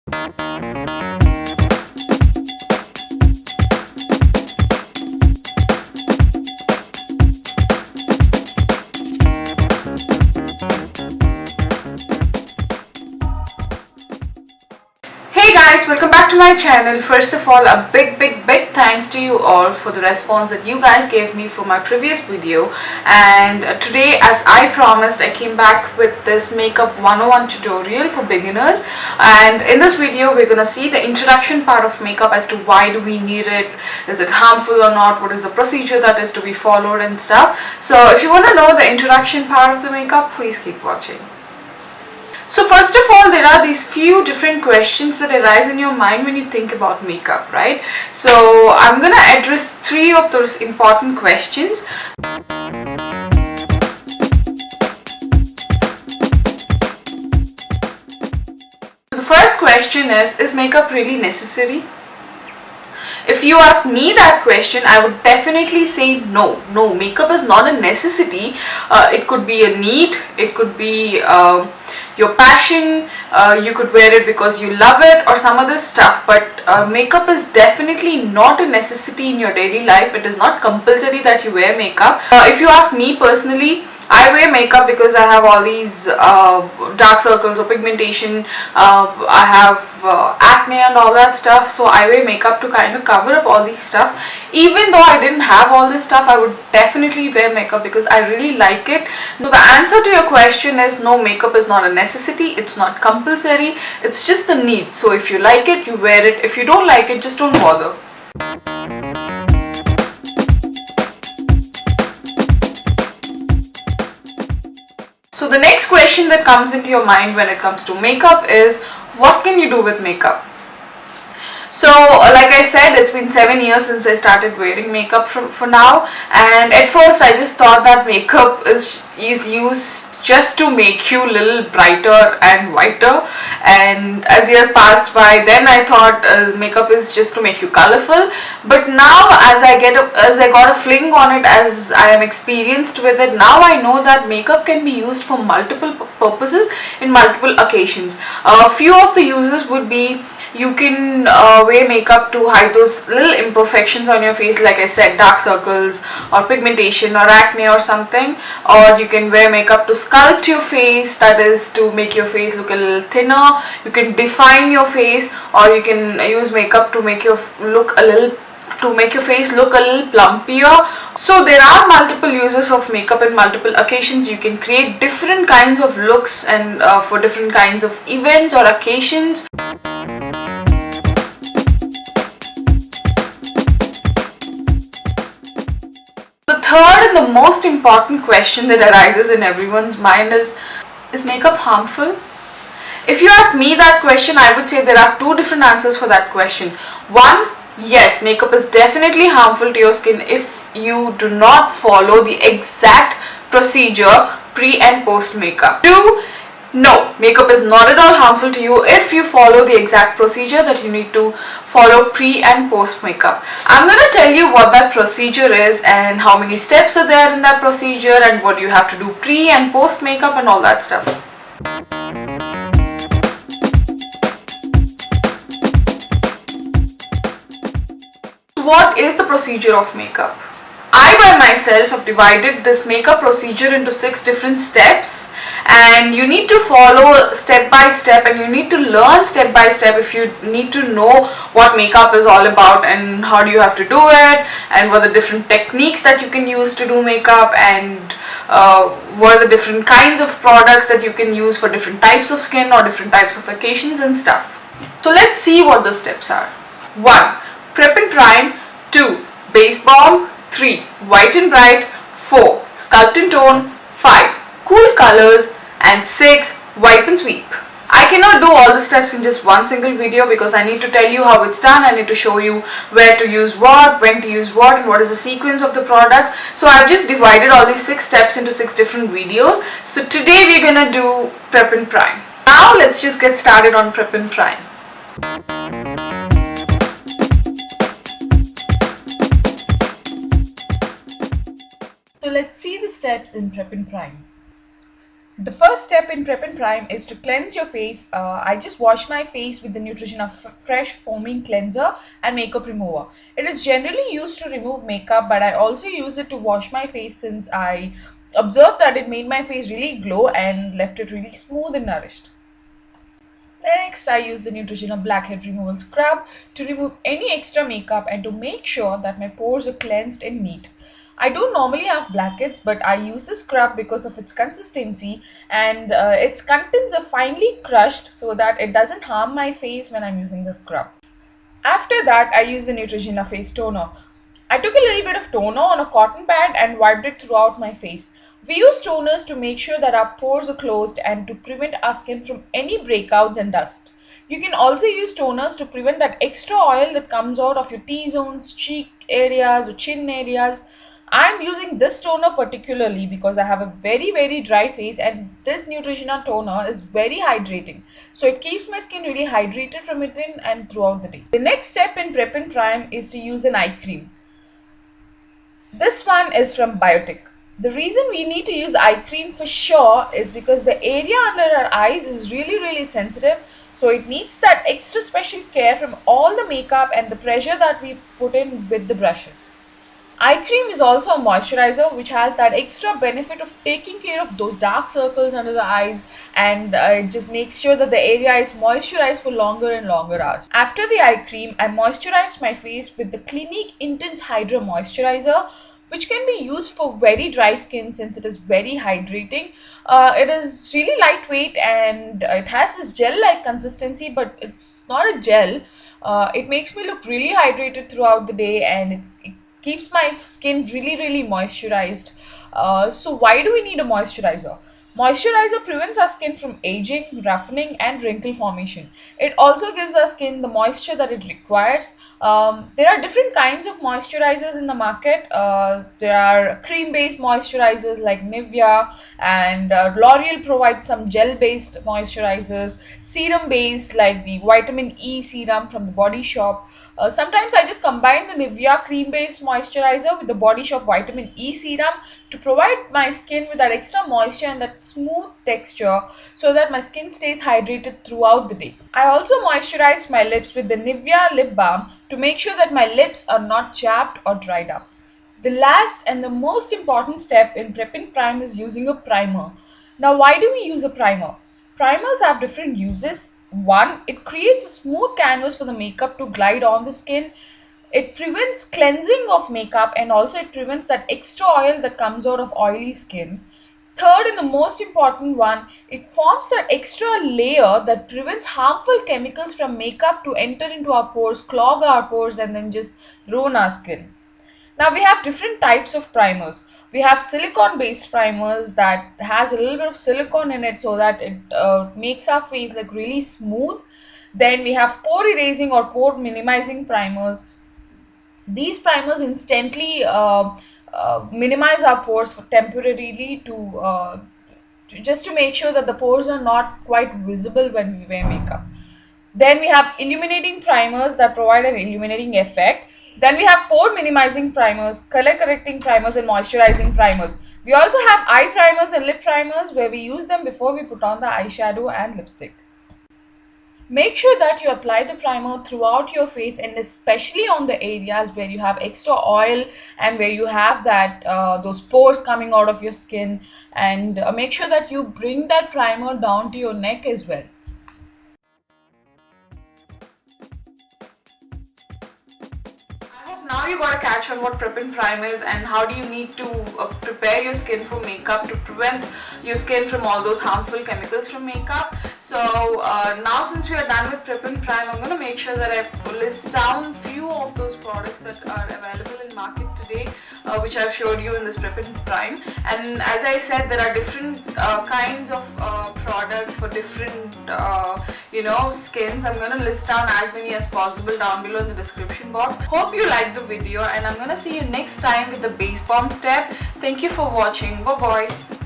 Hey guys, welcome back to my channel. First of all, a big thanks to you all for the response that you guys gave me for my previous video. And today, as I promised, I came back with this makeup 101 tutorial for beginners. And in this video, we're gonna see the introduction part of makeup as to why do we need it, is it harmful or not, what is the procedure that is to be followed and stuff. So if you want to know the introduction part of the makeup, please keep watching. So first of all, there are these few different questions that arise in your mind when you think about makeup, right? So I'm gonna address 3 of those important questions. The first question is makeup really necessary? If you ask me that question, I would definitely say no. No, makeup is not a necessity. It could be a need, it could be your passion, you could wear it because you love it or some other stuff, but makeup is definitely not a necessity in your daily life. It is not compulsory that you wear makeup. If you ask me personally, I wear makeup because I have all these dark circles or pigmentation, I have acne and all that stuff, so I wear makeup to kind of cover up all these stuff. Even though I didn't have all this stuff, I would definitely wear makeup because I really like it. So the answer to your question is no, makeup is not a necessity, it's not compulsory, it's just the need. So if you like it, you wear it. If you don't like it, just don't bother. So the next question that comes into your mind when it comes to makeup is, what can you do with makeup? So like I said, it's been 7 years since I started wearing makeup for now, and at first I just thought that makeup is used just to make you a little brighter and whiter, and as years passed by, then I thought makeup is just to make you colorful. But now as I got a fling on it, as I am experienced with it, now I know that makeup can be used for multiple purposes in multiple occasions. A few of the uses would be, you can wear makeup to hide those little imperfections on your face, like I said, dark circles or pigmentation or acne or something. Or you can wear makeup to sculpt your face, that is to make your face look a little thinner. You can define your face, or you can use makeup to make your face look a little plumpier. So there are multiple uses of makeup in multiple occasions. You can create different kinds of looks and for different kinds of events or occasions. The third and the most important question that arises in everyone's mind is makeup harmful? If you ask me that question, I would say there are 2 different answers for that question. One, yes, makeup is definitely harmful to your skin if you do not follow the exact procedure pre and post makeup. 2, no, makeup is not at all harmful to you if you follow the exact procedure that you need to follow pre and post makeup. I'm going to tell you what that procedure is and how many steps are there in that procedure and what you have to do pre and post makeup and all that stuff. What is the procedure of makeup? I by myself have divided this makeup procedure into 6 different steps, and you need to follow step by step, and you need to learn step by step if you need to know what makeup is all about and how do you have to do it, and what are the different techniques that you can use to do makeup, and what are the different kinds of products that you can use for different types of skin or different types of occasions and stuff. So let's see what the steps are. 1. Prep and prime. 2. Base balm. 3. White and bright. 4. Sculpt and tone. 5. Cool colors. And 6. Wipe and sweep. I cannot do all the steps in just one single video because I need to tell you how it's done. I need to show you where to use what, when to use what, and what is the sequence of the products. So I've just divided all these 6 steps into 6 different videos. So today we're gonna do prep and prime. Now let's just get started on prep and prime. So let's see the steps in prep and prime. The first step in prep and prime is to cleanse your face. I just wash my face with the Neutrogina Fresh Foaming Cleanser and Makeup Remover. It is generally used to remove makeup, but I also use it to wash my face since I observed that it made my face really glow and left it really smooth and nourished. Next, I use the Neutrogena Blackhead Removal Scrub to remove any extra makeup and to make sure that my pores are cleansed and neat. I don't normally have blackheads, but I use the scrub because of its consistency and its contents are finely crushed so that it doesn't harm my face when I'm using the scrub. After that, I use the Neutrogena Face Toner. I took a little bit of toner on a cotton pad and wiped it throughout my face. We use toners to make sure that our pores are closed and to prevent our skin from any breakouts and dust. You can also use toners to prevent that extra oil that comes out of your T-zones, cheek areas or chin areas. I'm using this toner particularly because I have a very dry face and this Neutrogena toner is very hydrating. So it keeps my skin really hydrated from within and throughout the day. The next step in prep and prime is to use an eye cream. This one is from Biotique. The reason we need to use eye cream for sure is because the area under our eyes is really sensitive, so it needs that extra special care from all the makeup and the pressure that we put in with the brushes. Eye cream is also a moisturizer which has that extra benefit of taking care of those dark circles under the eyes, and it just makes sure that the area is moisturized for longer and longer hours. After the eye cream, I moisturized my face with the Clinique Intense Hydra Moisturizer, which can be used for very dry skin since it is very hydrating. It is really lightweight and it has this gel-like consistency, but it's not a gel. It makes me look really hydrated throughout the day, and it keeps my skin really moisturized. So why do we need a moisturizer? Moisturizer prevents our skin from aging, roughening and wrinkle formation. It also gives our skin the moisture that it requires. There are different kinds of moisturizers in the market. There are cream based moisturizers like Neivya, and L'Oreal provides some gel based moisturizers, serum based like the vitamin E serum from the Body Shop. Sometimes I just combine the Neivya cream based moisturizer with the Body Shop vitamin E serum to provide my skin with that extra moisture and that smooth texture so that my skin stays hydrated throughout the day. I also moisturize my lips with the Neivya lip balm to make sure that my lips are not chapped or dried up. The last and the most important step in prep and prime is using a primer. Now, why do we use a primer? Primers have different uses. One, it creates a smooth canvas for the makeup to glide on the skin. It prevents cleansing of makeup and also it prevents that extra oil that comes out of oily skin. Third, and the most important one, it forms that extra layer that prevents harmful chemicals from makeup to enter into our pores, clog our pores, and then just ruin our skin. Now we have different types of primers. We have silicone based primers that has a little bit of silicone in it so that it makes our face look really smooth. Then we have pore erasing or pore minimizing primers. These primers instantly minimize our pores for temporarily just to make sure that the pores are not quite visible when we wear makeup. Then we have illuminating primers that provide an illuminating effect. Then we have pore minimizing primers, color correcting primers, and moisturizing primers. We also have eye primers and lip primers where we use them before we put on the eyeshadow and lipstick. Make sure that you apply the primer throughout your face and especially on the areas where you have extra oil and where you have that those pores coming out of your skin, and make sure that you bring that primer down to your neck as well. Now you got a catch on what prep and prime is and how do you need to prepare your skin for makeup to prevent your skin from all those harmful chemicals from makeup. So now since we are done with prep and prime, I'm going to make sure that I list down few of those products that are available in market today, which I've showed you in this prep and prime. And as I said, there are different kinds of products for different skins. I'm going to list down as many as possible down below in the description box. Hope you liked the video and I'm going to see you next time with the base balm step. Thank you for watching. Bye bye.